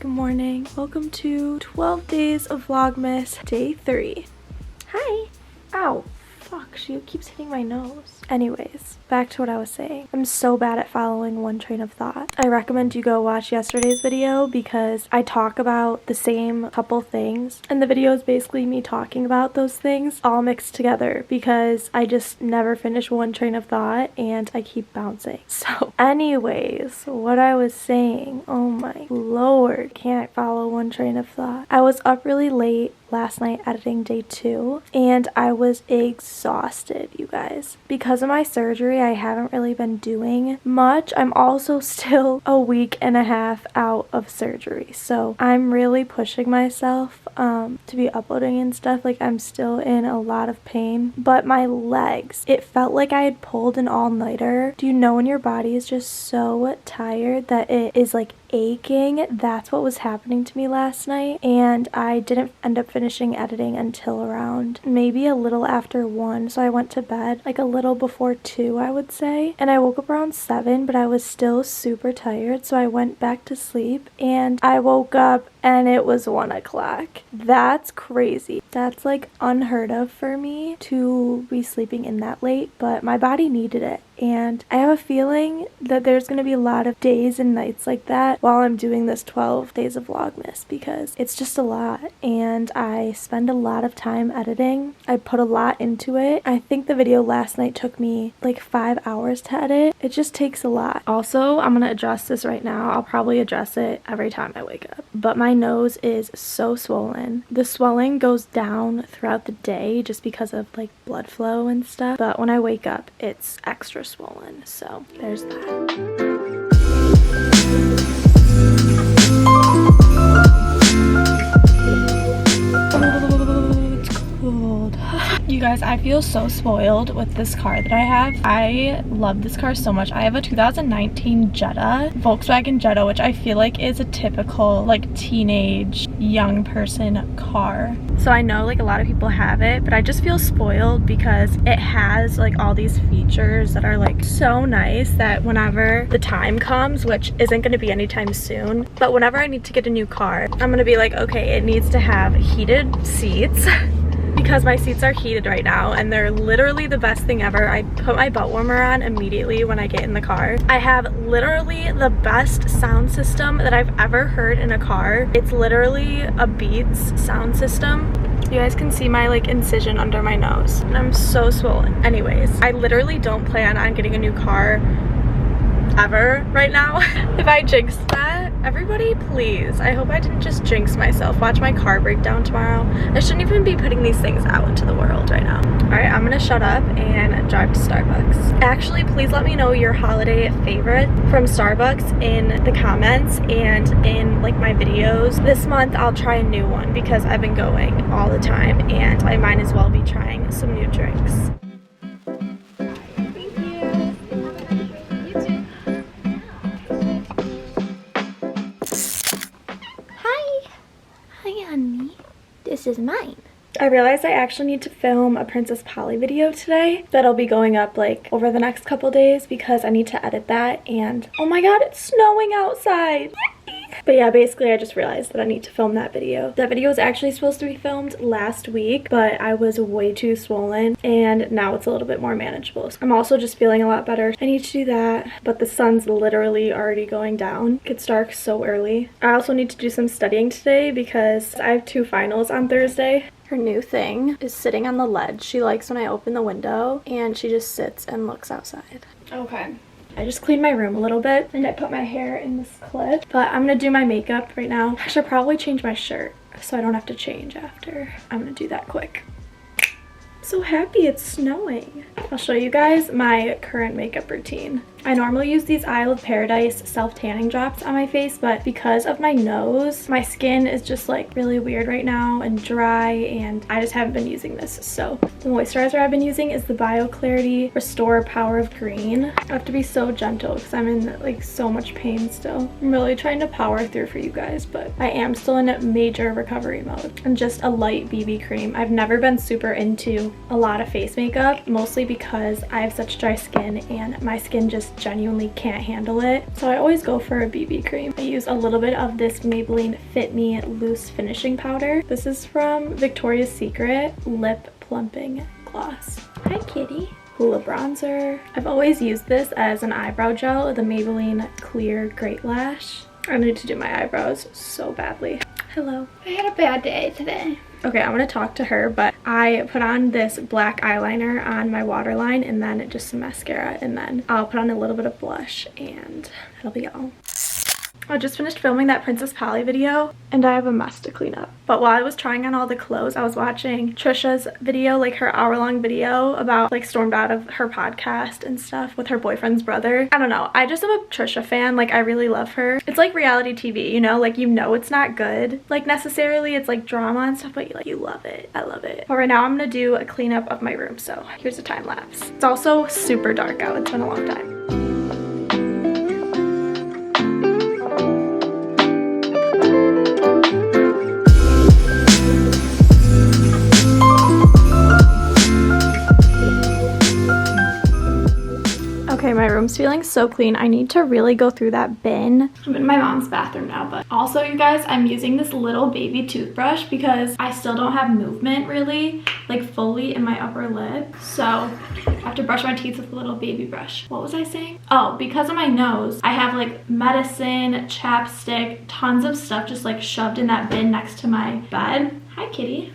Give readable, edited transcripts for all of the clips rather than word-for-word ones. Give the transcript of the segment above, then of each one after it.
Good morning. Welcome to 12 Days of Vlogmas, day 3. Hi. Ow. Fuck, she keeps hitting my nose. Anyways, back to what I was saying. I'm so bad at following one train of thought. I recommend you go watch yesterday's video because I talk about the same couple things, and the video is basically me talking about those things all mixed together because I just never finish one train of thought and I keep bouncing. So anyways, what I was saying, oh my lord, can't follow one train of thought. I was up really late last night editing day 2 and I was exhausted, you guys. Because of my surgery, I haven't really been doing much. I'm also still a week and a half out of surgery, so I'm really pushing myself to be uploading and stuff. Like, I'm still in a lot of pain, but my legs, it felt like I had pulled an all-nighter. Do you know when your body is just so tired that it is like aching? That's what was happening to me last night, and I didn't end up finishing editing until around maybe a little after 1, so I went to bed like a little before 2, I would say, and I woke up around 7, but I was still super tired, so I went back to sleep and I woke up and it was 1 o'clock. That's crazy. That's like unheard of for me to be sleeping in that late, but my body needed it. And I have a feeling that there's going to be a lot of days and nights like that while I'm doing this 12 days of Vlogmas because it's just a lot and I spend a lot of time editing. I put a lot into it. I think the video last night took me like 5 hours to edit. It just takes a lot. Also, I'm going to address this right now. I'll probably address it every time I wake up. But my nose is so swollen. The swelling goes down throughout the day just because of like blood flow and stuff. But when I wake up, it's extra swollen, so there's that. You guys, I feel so spoiled with this car that I have. I love this car so much. I have a 2019 Jetta, Volkswagen Jetta, which I feel like is a typical like teenage young person car. So I know like a lot of people have it, but I just feel spoiled because it has like all these features that are like so nice that whenever the time comes, which isn't going to be anytime soon, but whenever I need to get a new car, I'm going to be like, okay, it needs to have heated seats. Because my seats are heated right now and they're literally the best thing ever. I put my butt warmer on immediately when I get in the car. I have literally the best sound system that I've ever heard in a car. It's literally a Beats sound system. You guys can see my like incision under my nose and I'm so swollen. Anyways, I literally don't plan on getting a new car ever right now. If I jinxed that, everybody please, I hope I didn't just jinx myself. Watch my car break down tomorrow. I shouldn't even be putting these things out into the world right now. Alright, I'm gonna shut up and drive to Starbucks. Actually, please let me know your holiday favorite from Starbucks in the comments and in like my videos. This month I'll try a new one because I've been going all the time and I might as well be trying some new drinks. This is mine. I realized I actually need to film a Princess Polly video today that'll be going up like over the next couple days because I need to edit that, and oh my god, it's snowing outside. But yeah, basically I just realized that I need to film that video. That video was actually supposed to be filmed last week, but I was way too swollen and now it's a little bit more manageable. I'm also just feeling a lot better. I need to do that, but the sun's literally already going down. It gets dark so early. I also need to do some studying today because I have 2 finals on Thursday. Her new thing is sitting on the ledge. She likes when I open the window and she just sits and looks outside. Okay. I just cleaned my room a little bit and I put my hair in this clip, but I'm gonna do my makeup right now. I should probably change my shirt so I don't have to change after. I'm gonna do that quick. I'm so happy it's snowing. I'll show you guys my current makeup routine. I normally use these Isle of Paradise self-tanning drops on my face, but because of my nose, my skin is just like really weird right now and dry, and I just haven't been using this. So the moisturizer I've been using is the Bio Clarity Restore Power of Green. I have to be so gentle because I'm in like so much pain still. I'm really trying to power through for you guys, but I am still in major recovery mode. And just a light BB cream. I've never been super into do a lot of face makeup, mostly because I have such dry skin and my skin just genuinely can't handle it. So I always go for a BB cream. I use a little bit of this Maybelline Fit Me Loose Finishing Powder. This is from Victoria's Secret Lip Plumping Gloss. Hi, kitty. Hoola bronzer. I've always used this as an eyebrow gel, the Maybelline Clear Great Lash. I need to do my eyebrows so badly. Hello. I had a bad day today. Okay, I'm gonna talk to her, but I put on this black eyeliner on my waterline and then just some mascara, and then I'll put on a little bit of blush and that'll be all. I just finished filming that Princess Polly video and I have a mess to clean up. But while I was trying on all the clothes, I was watching Trisha's video, like her hour-long video about like stormed out of her podcast and stuff with her boyfriend's brother. I don't know, I just am a Trisha fan. Like, I really love her. It's like reality TV, you know, like, you know, it's not good like necessarily, it's like drama and stuff, but you love it. I love it. But right now I'm gonna do a cleanup of my room, so here's a time lapse. It's also super dark out. It's been a long time. Okay, my room's feeling so clean. I need to really go through that bin. I'm in my mom's bathroom now, but also, you guys, I'm using this little baby toothbrush because I still don't have movement really, like fully in my upper lip. So I have to brush my teeth with a little baby brush. What was I saying? Oh, because of my nose, I have like medicine, chapstick, tons of stuff just like shoved in that bin next to my bed. Hi, kitty.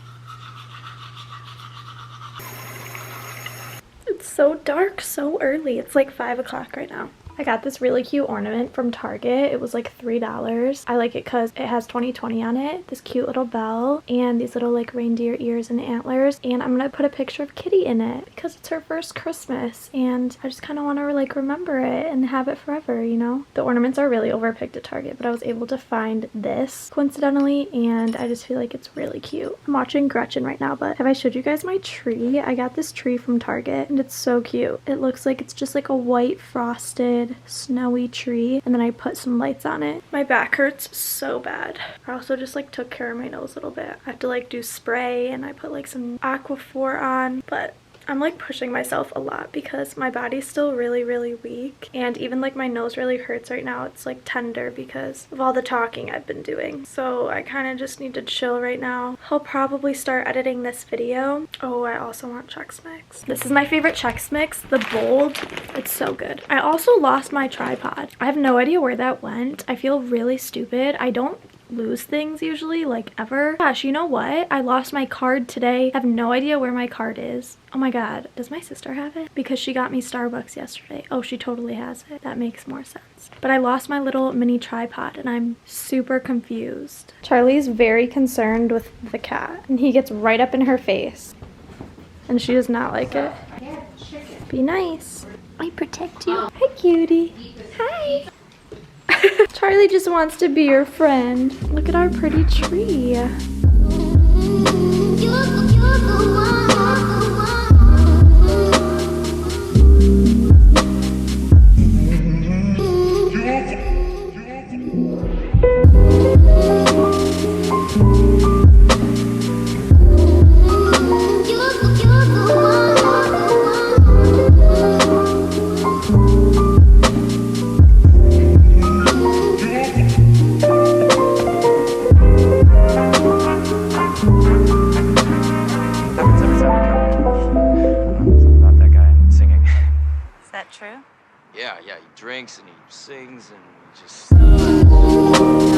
It's so dark so early. It's like 5 o'clock right now. I got this really cute ornament from Target. It was like $3. I like it because it has 2020 on it. This cute little bell and these little like reindeer ears and antlers. And I'm gonna put a picture of Kitty in it because it's her first Christmas and I just kind of want to like remember it and have it forever, you know? The ornaments are really overpicked at Target, but I was able to find this coincidentally and I just feel like it's really cute. I'm watching Gretchen right now, but have I showed you guys my tree? I got this tree from Target and it's so cute. It looks like it's just like a white frosted snowy tree and then I put some lights on it. My back hurts so bad. I also just like took care of my nose a little bit. I have to like do spray and I put like some Aquaphor on, but I'm like pushing myself a lot because my body's still really weak and even like my nose really hurts right now. It's like tender because of all the talking I've been doing. So I kind of just need to chill right now. I'll probably start editing this video. Oh, I also want Chex Mix. This is my favorite Chex Mix, the bold. It's so good. I also lost my tripod. I have no idea where that went. I feel really stupid. I don't lose things usually, like ever. Gosh, you know what? I lost my card today. I have no idea where my card is. Oh my god, does my sister have it? Because she got me Starbucks yesterday. Oh, she totally has it. That makes more sense. But I lost my little mini tripod and I'm super confused. Charlie's very concerned with the cat and he gets right up in her face and she does not like it. Be nice. I protect you. Hi, cutie. Hi. Charlie just wants to be your friend. Look at our pretty tree. Yeah, he drinks and he sings and he just...